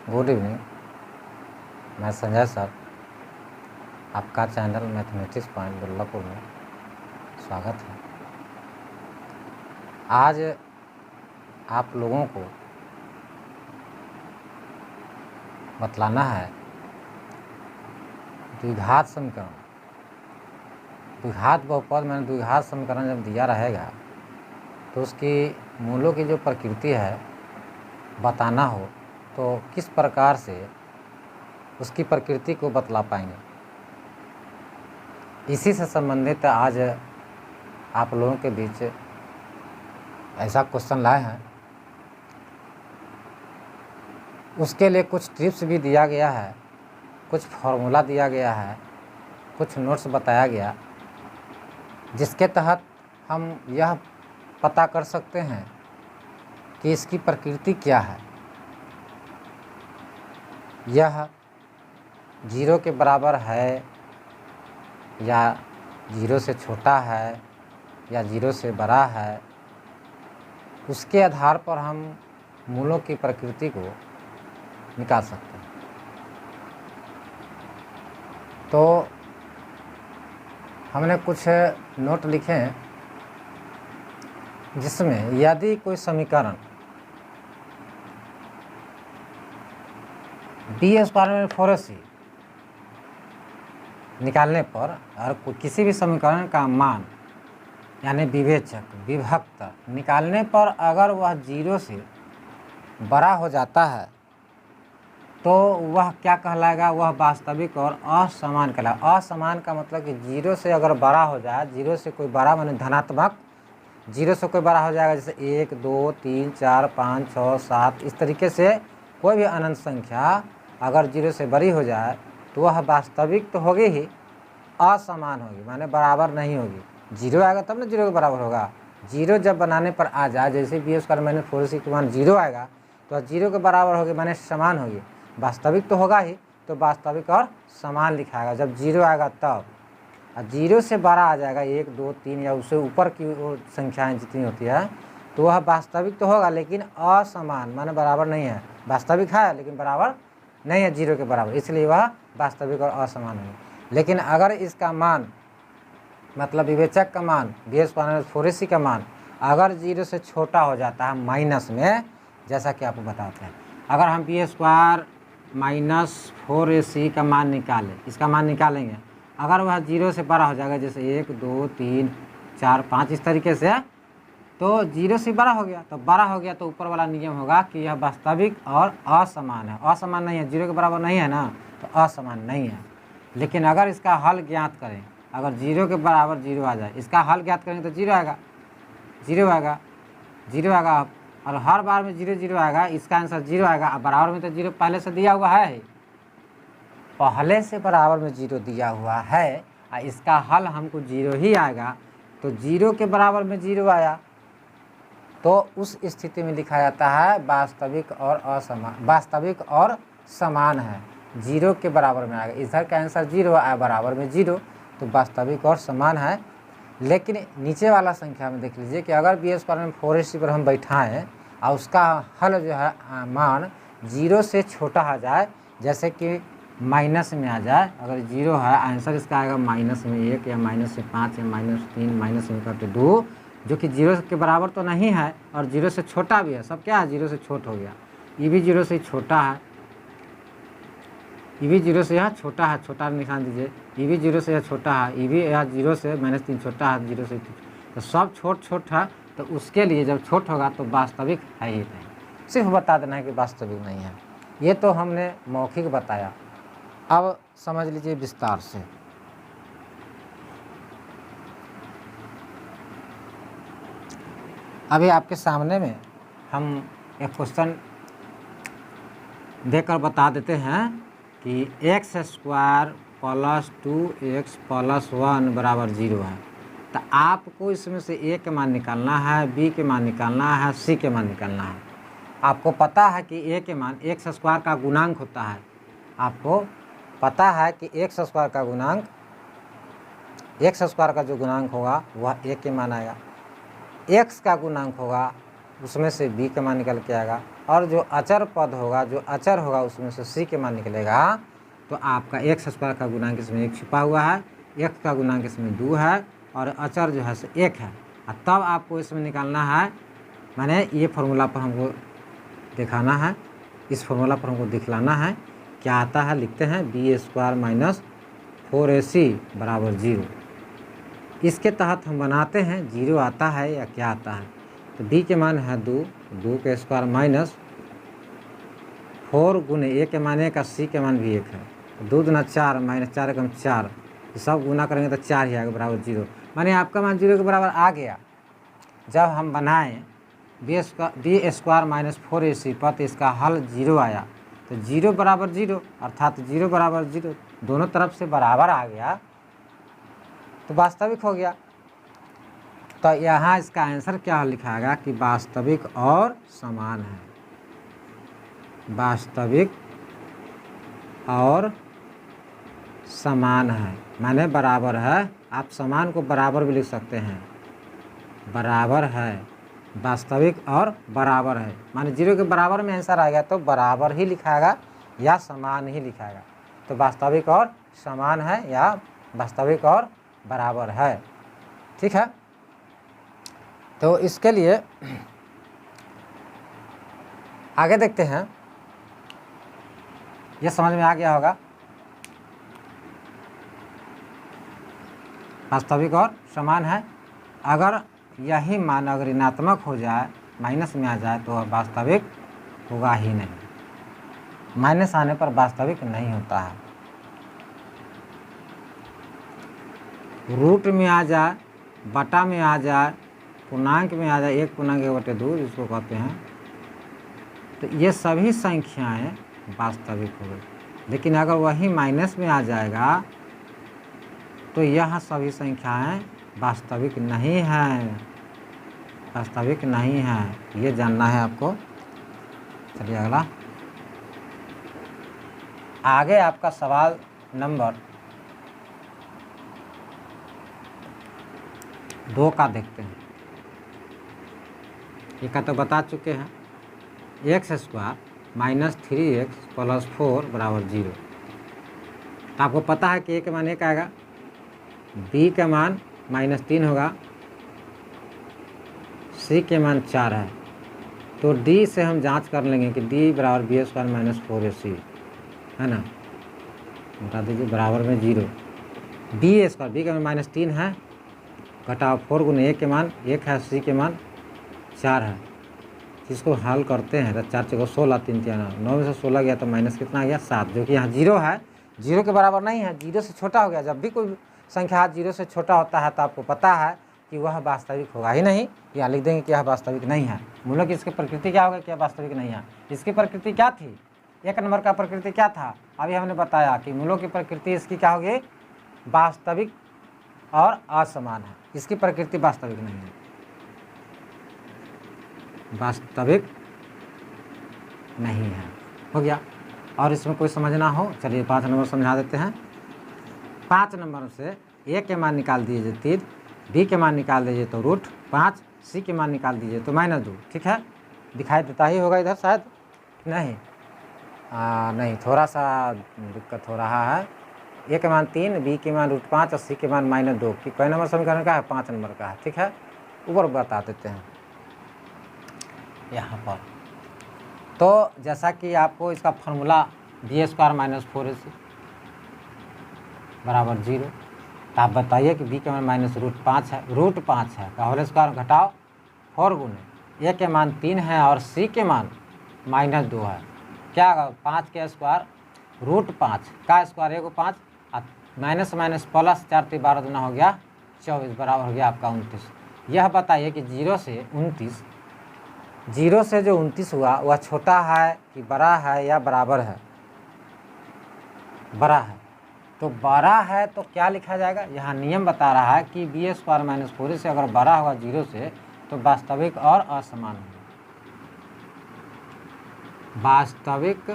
Good evening, मैं Sanjay sir, आपका channel mathematics point दुर्लापुर में स्वागत है। आज आप लोगों को बतलाना है द्विघात समीकरण। द्विघात बहुपद में द्विघात समीकरण जब दिया रहेगा तो उसकी मूलों की जो प्रकृति है बताना हो तो किस प्रकार से उसकी प्रकृति को बतला पाएंगे। इसी से संबंधित आज आप लोगों के बीच ऐसा क्वेश्चन लाए हैं। उसके लिए कुछ टिप्स भी दिया गया है, कुछ फॉर्मूला दिया गया है, कुछ नोट्स बताया गया, जिसके तहत हम यह पता कर सकते हैं कि इसकी प्रकृति क्या है। यह 0 के बराबर है या 0 से छोटा है या 0 से बड़ा है, उसके आधार पर हम मूलों की प्रकृति को निकाल सकते हैं। तो हमने कुछ नोट लिखे हैं जिसमें यदि कोई समीकरण b² निकालने पर और किसी भी समीकरण का मान यानी विवेचक विभक्त निकालने पर अगर वह 0 से बड़ा हो जाता है तो वह क्या कहलाएगा, वह वास्तविक और असमान कहलाएगा। असमान का मतलब कि 0 से अगर बड़ा हो जाए, 0 से कोई बड़ा माने धनात्मक, 0 से कोई बड़ा हो जाएगा, जैसे 1 2 3 4 5 6 7 इस तरीके से कोई भी अनंत संख्या अगर 0 से बड़ी हो जाए तो वह वास्तविक तो होगी ही, असमान होगी माने बराबर नहीं होगी। 0 आएगा तब ना 0 के बराबर होगा। 0 जब बनाने पर आ जाए, जैसे b² के मान 0 आएगा तो 0 के बराबर होगी माने समान होगी। वास्तविक तो होगा ही, तो वास्तविक और समान लिखाएगा जब 0 आएगा तब। और 0 से बड़ा आ जाएगा 1 2 3 या उससे ऊपर की संख्याएँ जितनी होती है तो वह वास्तविक तो होगा लेकिन असमान माने बराबर नहीं है। वास्तविक है लेकिन बराबर नहीं है 0 के बराबर, इसलिए वह वास्तविक और असमान है। लेकिन अगर इसका मान मतलब विवेचक का मान b² का मान अगर 0 से छोटा हो जाता है माइनस में, जैसा कि आपको बताते हैं, अगर हम b² का मान निकालें, इसका मान निकालेंगे, अगर वह 0 से बड़ा हो जाएगा, जैसे 1 2 3 4 5 इस तरीके से, तो 0 से बड़ा हो गया, तो बड़ा हो गया तो ऊपर वाला नियम होगा कि यह वास्तविक और असमान है। असमान नहीं है, 0 के बराबर नहीं है ना, तो असमान नहीं है। लेकिन अगर इसका हल ज्ञात करें, अगर 0 के बराबर 0 आ जाए, इसका हल ज्ञात करेंगे तो 0 आएगा, 0 आएगा, 0 आएगा। और हर बार में 0 0 आएगा, इसका आंसर 0 आएगा। अब बराबर में तो 0 पहले से दिया हुआ है, पहले से बराबर में 0 दिया हुआ है और इसका हल हमको 0 ही आएगा, तो 0 के बराबर में 0 आया तो उस स्थिति में लिखा जाता है वास्तविक और असमान, वास्तविक और समान है। 0 के बराबर में आएगा, इधर का आंसर 0 आया, बराबर में 0, तो वास्तविक और समान है। लेकिन नीचे वाला संख्या में देख लीजिए कि अगर b² पर हम बैठाएँ और उसका हल जो है मान 0 से छोटा आ जाए, जैसे कि माइनस में आ जाए, अगर 0 है आंसर इसका आएगा -1 या -5 या -3 -2, जो कि 0 के बराबर तो नहीं है और 0 से छोटा भी है। सब क्या है, 0 से छोटा हो गया। ये भी 0 से छोटा है, ये भी 0 से यह छोटा है, छोटा निशान दीजिए। ये भी 0 से यह छोटा है, ये भी यह 0 से -3 छोटा है, 0 से, तो सब छोट है। तो उसके लिए जब छोट होगा तो वास्तविक है ही नहीं, सिर्फ बता देना है कि वास्तविक नहीं है। ये तो हमने मौखिक बताया, अब समझ लीजिए विस्तार से। अभी आपके सामने में हम एक क्वेश्चन देकर बता देते हैं कि x² + 2x + 1 = 0 है। तो आपको इसमें से a के मान निकालना है, b के मान निकालना है, c के मान निकालना है। आपको पता है कि a के मान x² का गुणांक होता है। आपको पता है कि x² का गुणांक, x² का जो गुणांक होगा वह a के मान आएगा, x का गुणांक होगा उसमें से b का मान निकल के आएगा, और जो अचर पद होगा, जो अचर होगा उसमें से c के मान निकलेगा, तो आपका x स्क्वायर का गुणांक इसमें 1 छिपा हुआ है, x का गुणांक इसमें 2 है और अचर जो है सो 1 है। और तब आपको इसमें निकालना है, माने ये फार्मूला पर हमको दिखाना है, इस फार्मूला पर हमको दिखलाना है क्या आता है। लिखते हैं b² माइनस 4ac बराबर 0। इसके तहत हम बनाते हैं 0 आता है या क्या आता है। तो b के मान है 2, 2 के स्क्वायर माइनस 4 गुने a के मान 1 का c के मान भी 1 है, 2 दूना 4 माइनस 4 एकम 4, सब गुना करेंगे तो 4 ही आएगा बराबर 0। माने आपका मान 0 के बराबर आ गया। जब हम बनाएं b² माइनस 4ac पर तो इसका हल 0 आया, तो 0 बराबर 0 अर्थात 0 बराबर 0 दोनों तरफ से बराबर आ गया तो वास्तविक हो गया। तो यहाँ इसका आंसर क्या लिखाएगा कि वास्तविक और समान है, वास्तविक और समान है माने बराबर है। आप समान को बराबर भी लिख सकते हैं, बराबर है, वास्तविक और बराबर है माने 0 के बराबर में आंसर आएगा तो बराबर ही लिखाएगा या समान ही लिखाएगा। तो वास्तविक और समान है या वास्तविक और बराबर है, ठीक है। तो इसके लिए आगे देखते हैं, ये समझ में आ गया होगा। वास्तविक और समान है, अगर यही मान अगर ऋणात्मक हो जाए, माइनस में आ जाए तो वास्तविक होगा ही नहीं। माइनस आने पर वास्तविक नहीं होता है। रूट में आ जाए, बटा में आ जाए, पूर्णांक में आ जाए, 1/2 जिसको कहते हैं, तो ये सभी संख्याएं वास्तविक हो गई। लेकिन अगर वही माइनस में आ जाएगा तो यह सभी संख्याएं वास्तविक नहीं हैं, वास्तविक नहीं है, ये जानना है आपको। चलिए अगला, आगे आपका सवाल नंबर 2 का देखते हैं। ये का तो बता चुके हैं, x² माइनस 3x प्लस 4 बराबर 0। तो आपको पता है कि a के मान 1 आएगा, b का मान -3 होगा, c के मान 4 है। तो d से हम जांच कर लेंगे कि d बराबर b² माइनस 4ac है ना, बता दीजिए बराबर में 0। b² b का मान -3 है, घटाओ 4 गुने a के मान 1 है, c के मान 4 है। इसको हल करते हैं तो 4 × 16, 3 × 9 में से 16 गया तो माइनस कितना आ गया 7, जो कि यहाँ 0 है, 0 के बराबर नहीं है, 0 से छोटा हो गया। जब भी कोई संख्या 0 से छोटा होता है तो आपको पता है कि वह वास्तविक होगा ही नहीं। यहाँ लिख देंगे कि यह वास्तविक नहीं है। मूलों की इसकी प्रकृति क्या होगा कि यह वास्तविक नहीं है। इसकी प्रकृति क्या थी, 1 नंबर का प्रकृति क्या था, अभी हमने बताया कि मूलों की प्रकृति इसकी क्या होगी, वास्तविक और असमान है। इसकी प्रकृति वास्तविक नहीं है, वास्तविक नहीं है, हो गया। और इसमें कोई समझना हो, चलिए 5 नंबर समझा देते हैं। 5 नंबर से a के मान निकाल दीजिए 3, b के मान निकाल दीजिए तो √5, c के मान निकाल दीजिए तो -2, ठीक है। दिखाई देता ही होगा इधर शायद, नहीं नहीं, थोड़ा सा दिक्कत हो रहा है। a के मान 3, b के मान √5 और c के मान -2 कि कई नंबर समीकरण का है, 5 नंबर का है, ठीक है। ऊपर बता देते हैं यहाँ पर। तो जैसा कि आपको इसका फार्मूला b² माइनस 4ac बराबर 0, तो आप बताइए कि b के मान -√5 है, √5 है का होल स्क्वायर घटाओ 4 गुने a के मान 3 है और c के मान -2 है। क्या होगा, 5 के स्क्वायर √5 का स्क्वायर 1 को 5 माइनस माइनस प्लस 4 × 12 दूना हो गया 24 बराबर हो गया आपका 29। यह बताइए कि 0 से 29, 0 से जो 29 हुआ वह छोटा है कि बड़ा है या बराबर है, बड़ा है। तो बड़ा है तो क्या लिखा जाएगा, यहाँ नियम बता रहा है कि b² माइनस 4 से अगर बड़ा होगा 0 से तो वास्तविक और असमान होगा। वास्तविक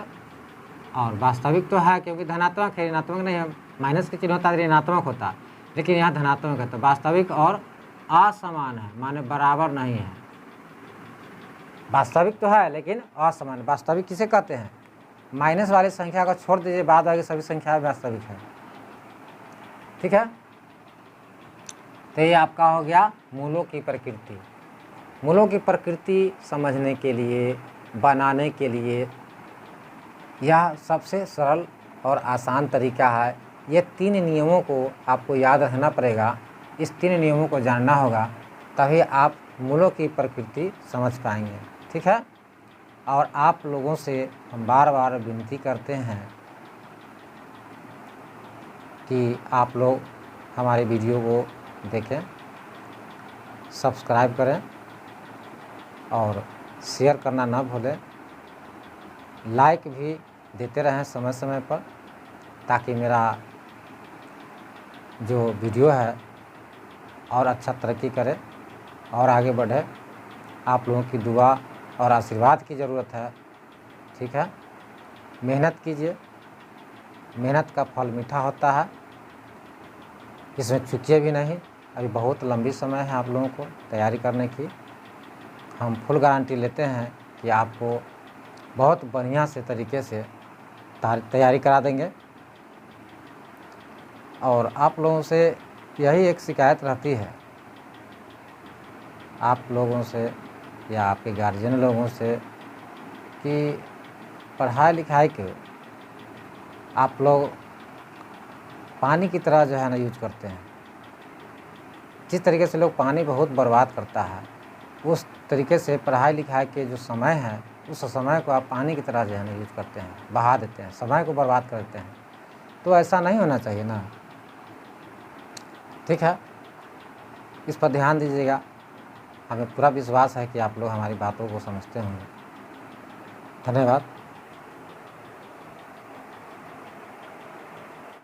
और वास्तविक तो है क्योंकि धनात्मक है, ऋणात्मक नहीं है। माइनस के चिन्ह होता है ऋणात्मक होता, लेकिन यहाँ धनात्मक है। तो वास्तविक और असमान है माने बराबर नहीं है, वास्तविक तो है लेकिन असामान्य। वास्तविक किसे कहते हैं? माइनस वाली संख्या को छोड़ दीजिए, बाद वाली सभी संख्याएं वास्तविक है। ठीक है, तो ये आपका हो गया मूलों की प्रकृति। मूलों की प्रकृति समझने के लिए, बनाने के लिए यह सबसे सरल और आसान तरीका है। ये 3 नियमों को आपको याद रखना पड़ेगा। इस 3 नियमों को जानना होगा, तभी आप मूलों की प्रकृति समझ पाएंगे। ठीक है, और आप लोगों से हम बार बार विनती करते हैं कि आप लोग हमारे वीडियो को देखें, सब्सक्राइब करें और शेयर करना ना भूलें। लाइक भी देते रहें समय समय पर, ताकि मेरा जो वीडियो है और अच्छा तरक्की करे और आगे बढ़े। आप लोगों की दुआ और आशीर्वाद की ज़रूरत है। ठीक है, मेहनत कीजिए, मेहनत का फल मीठा होता है, इसमें चूकिए भी नहीं। अभी बहुत लंबी समय है आप लोगों को तैयारी करने की। हम फुल गारंटी लेते हैं कि आपको बहुत बढ़िया से तरीके से तैयारी करा देंगे। और आप लोगों से यही एक शिकायत रहती है, आप लोगों से या आपके गार्जियन लोगों से, कि पढ़ाई लिखाई के आप लोग पानी की तरह जो है ना यूज करते हैं। जिस तरीके से लोग पानी बहुत बर्बाद करता है, उस तरीके से पढ़ाई लिखाई के जो समय है, उस समय को आप पानी की तरह जो है ना यूज करते हैं, बहा देते हैं, समय को बर्बाद कर देते हैं। तो ऐसा नहीं होना चाहिए ना। ठीक है, इस पर ध्यान दीजिएगा। हमें पूरा विश्वास है कि आप लोग हमारी बातों को समझते होंगे। धन्यवाद।